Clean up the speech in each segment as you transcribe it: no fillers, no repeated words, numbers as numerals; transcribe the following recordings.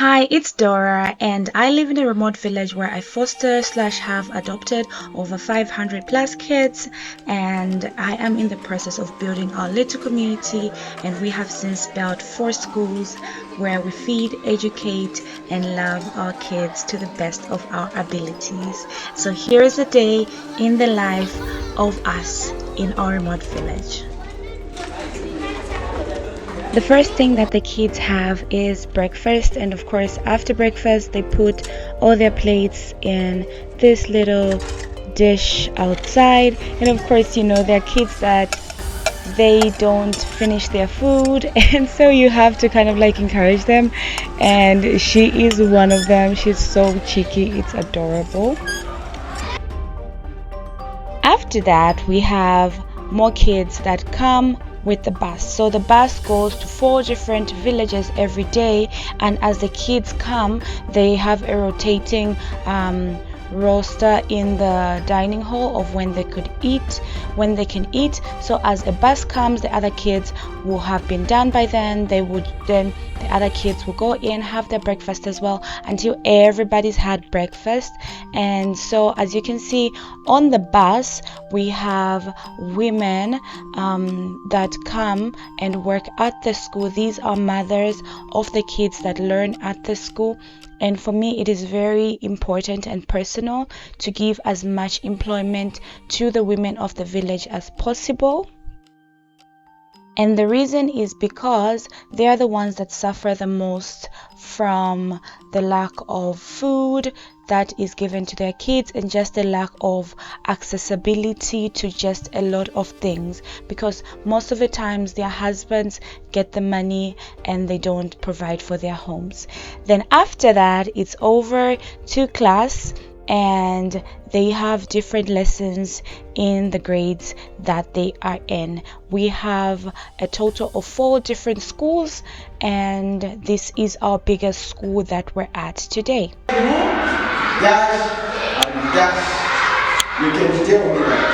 Hi, it's Dora, and I live in a remote village where I foster slash have adopted over 500 plus kids, and I am in the process of building our little community. And we have since built 4 schools where we feed, educate, and love our kids to the best of our abilities. So here is a day in the life of us in our remote village. The first thing that the kids have is breakfast, and of course, after breakfast, they put all their plates in this little dish outside. And of course, there are kids that they don't finish their food, and so you have to kind of like encourage them. And she is one of them. She's so cheeky, it's adorable. After that, we have more kids that come with the bus. So the bus goes to 4 different villages every day, and as the kids come, they have a rotating roster in the dining hall of when they can eat. So as a bus comes, the other kids will have been done by then. The other kids will go in, have their breakfast as well, until everybody's had breakfast. And so as you can see on the bus, we have women that come and work at the school. These are mothers of the kids that learn at the school. And for me, it is very important and personal to give as much employment to the women of the village as possible. And the reason is because they are the ones that suffer the most from the lack of food that is given to their kids, and just the lack of accessibility to just a lot of things, because most of the times their husbands get the money and they don't provide for their homes. Then after that, it's over to class, and they have different lessons in the grades that they are in. We have a total of 4 different schools, and this is our biggest school that we're at today. Dash and dash, you can tell me that.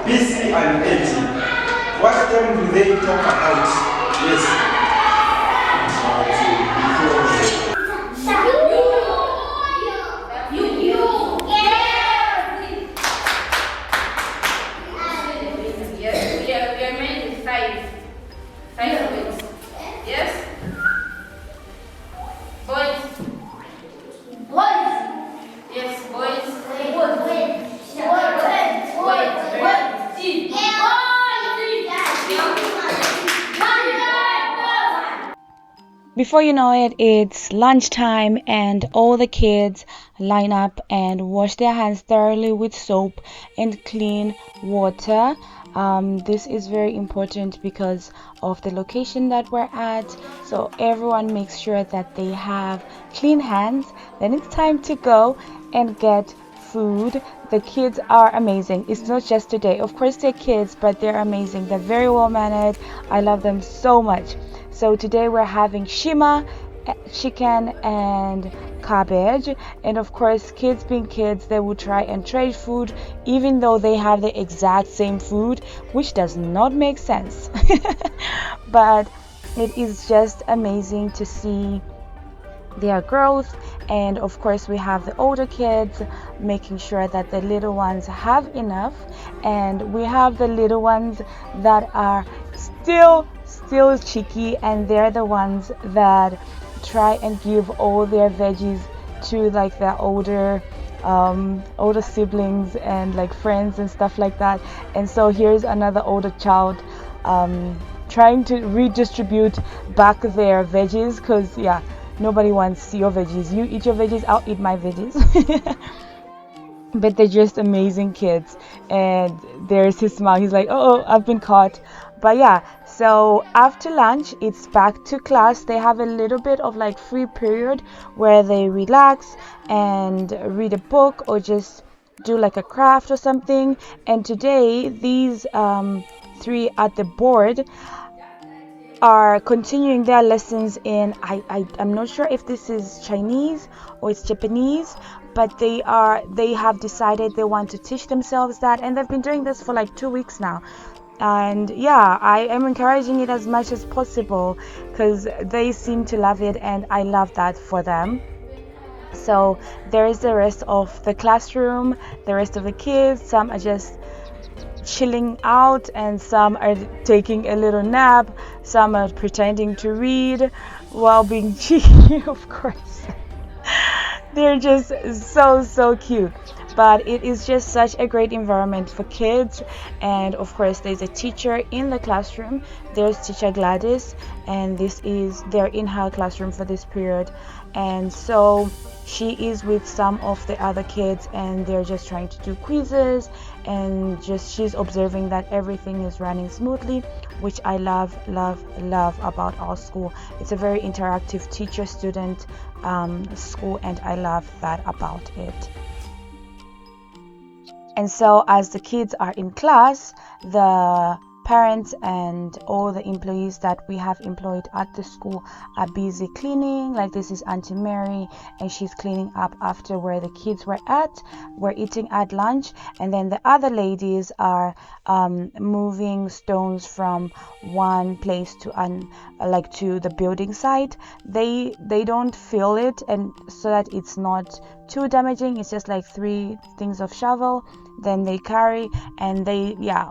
BC and 80. What time do they talk about? Yes. Before you know it, it's lunchtime, and all the kids line up and wash their hands thoroughly with soap and clean water. This is very important because of the location that we're at. So everyone makes sure that they have clean hands. Then it's time to go and get food. The kids are amazing. It's not just today. Of course, they're kids, but they're amazing. They're very well mannered. I love them so much. So today we're having shima, chicken, and cabbage. And of course, kids being kids, they will try and trade food even though they have the exact same food, which does not make sense. But it is just amazing to see their growth. And of course, we have the older kids making sure that the little ones have enough, and we have the little ones that are still cheeky, and they're the ones that try and give all their veggies to like their older siblings and like friends and stuff like that. And so here's another older child trying to redistribute back their veggies, because nobody wants your veggies. You eat your veggies, I'll eat my veggies. But they're just amazing kids. And there's his smile. He's like, oh, I've been caught. But so after lunch, it's back to class. They have a little bit of like free period where they relax and read a book or just do like a craft or something. And today, these 3 at the board are continuing their lessons in I'm not sure if this is Chinese or it's Japanese, but they have decided they want to teach themselves that, and they've been doing this for like 2 weeks now. And yeah, I am encouraging it as much as possible because they seem to love it, and I love that for them. So there is the rest of the classroom, the rest of the kids. Some are just chilling out, and some are taking a little nap, some are pretending to read while being cheeky, of course. They're just so cute. But it is just such a great environment for kids. And of course, there's a teacher in the classroom. There's teacher Gladys, and this is they're in her classroom for this period. And so she is with some of the other kids, and they're just trying to do quizzes, and just she's observing that everything is running smoothly, which I love about our school. It's a very interactive teacher student school, and I love that about it. And so as the kids are in class, the parents and all the employees that we have employed at the school are busy cleaning. Like, this is Auntie Mary, and she's cleaning up after where the kids were eating at lunch. And then the other ladies are moving stones from one place to to the building site. They don't fill it, and so that it's not too damaging. It's just like 3 things of shovel, then they carry, and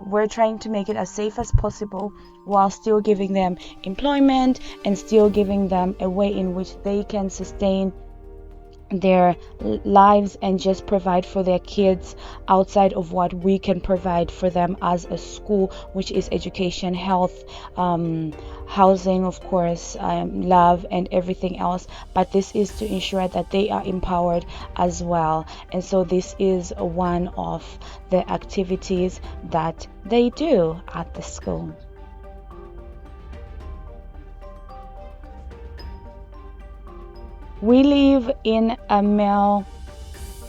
we're trying to make it as safe as possible while still giving them employment and still giving them a way in which they can sustain their lives and just provide for their kids outside of what we can provide for them as a school, which is education, health, housing, of course, love, and everything else. But this is to ensure that they are empowered as well. And so this is one of the activities that they do at the school. We live in a male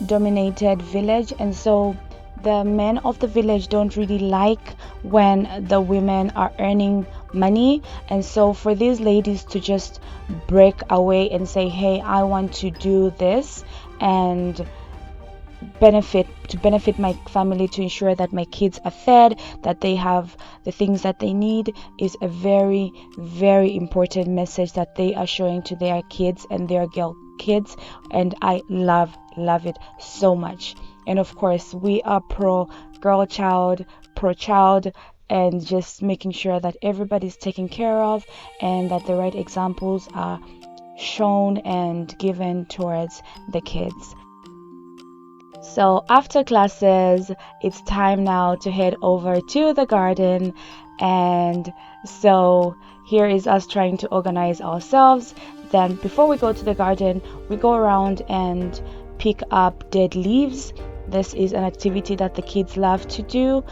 dominated village, and so the men of the village don't really like when the women are earning money. And so for these ladies to just break away and say, hey, I want to do this and benefit my family, to ensure that my kids are fed, that they have the things that they need, is a very important message that they are showing to their kids and their girl kids. And I love it so much. And of course, we are pro girl child, pro child, and just making sure that everybody's taken care of and that the right examples are shown and given towards the kids. So after classes, it's time now to head over to the garden. And so here is us trying to organize ourselves. Then before we go to the garden, we go around and pick up dead leaves. This is an activity that the kids love to do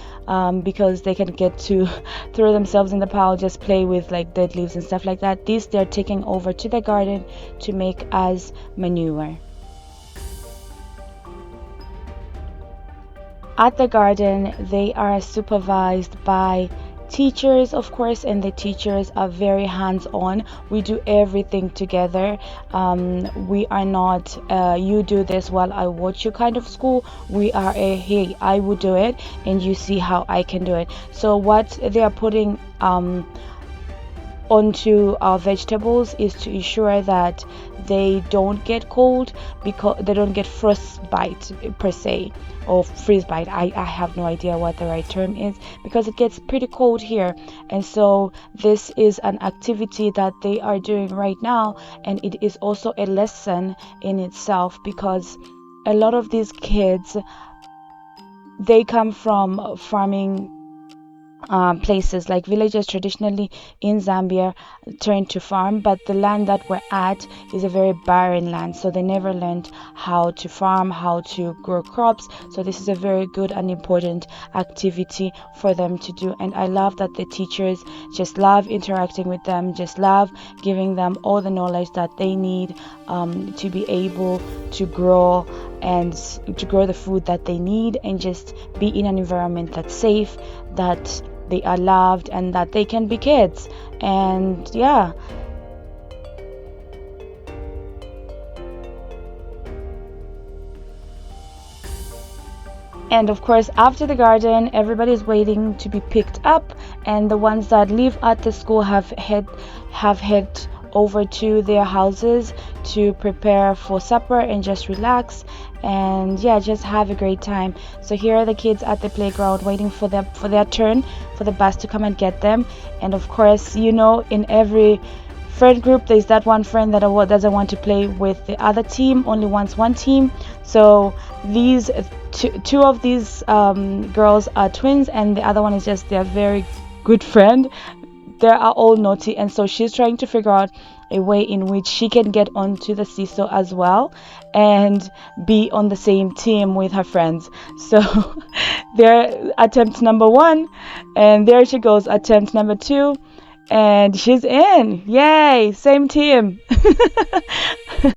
because they can get to throw themselves in the pile, just play with like dead leaves and stuff like that. These they're taking over to the garden to make as manure. At the garden, they are supervised by teachers, of course, and the teachers are very hands-on. We do everything together. We are not you do this while I watch you kind of school. We are a hey, I will do it and you see how I can do it. So what they are putting onto our vegetables is to ensure that they don't get cold, because they don't get frostbite per se, or freeze bite. I have no idea what the right term is, because it gets pretty cold here. And so this is an activity that they are doing right now, and it is also a lesson in itself, because a lot of these kids, they come from farming places, like villages traditionally in Zambia turned to farm, but the land that we're at is a very barren land, so they never learned how to farm, how to grow crops. So this is a very good and important activity for them to do. And I love that the teachers just love interacting with them, just love giving them all the knowledge that they need to be able to grow and to grow the food that they need, and just be in an environment that's safe, that they are loved, and that they can be kids. And yeah, And of course, after the garden, everybody's waiting to be picked up, and the ones that live at the school have head over to their houses to prepare for supper and just relax and yeah, just have a great time. So here are the kids at the playground waiting for their turn, for the bus to come and get them. And of course, you know, in every friend group there's that one friend that doesn't want to play with the other team, only wants one team. So these two of these girls are twins, and the other one is just their very good friend. They are all naughty, and so she's trying to figure out a way in which she can get onto the seesaw as well and be on the same team with her friends. So there, attempt number 1, and there she goes, attempt number 2, and she's in. Yay, same team.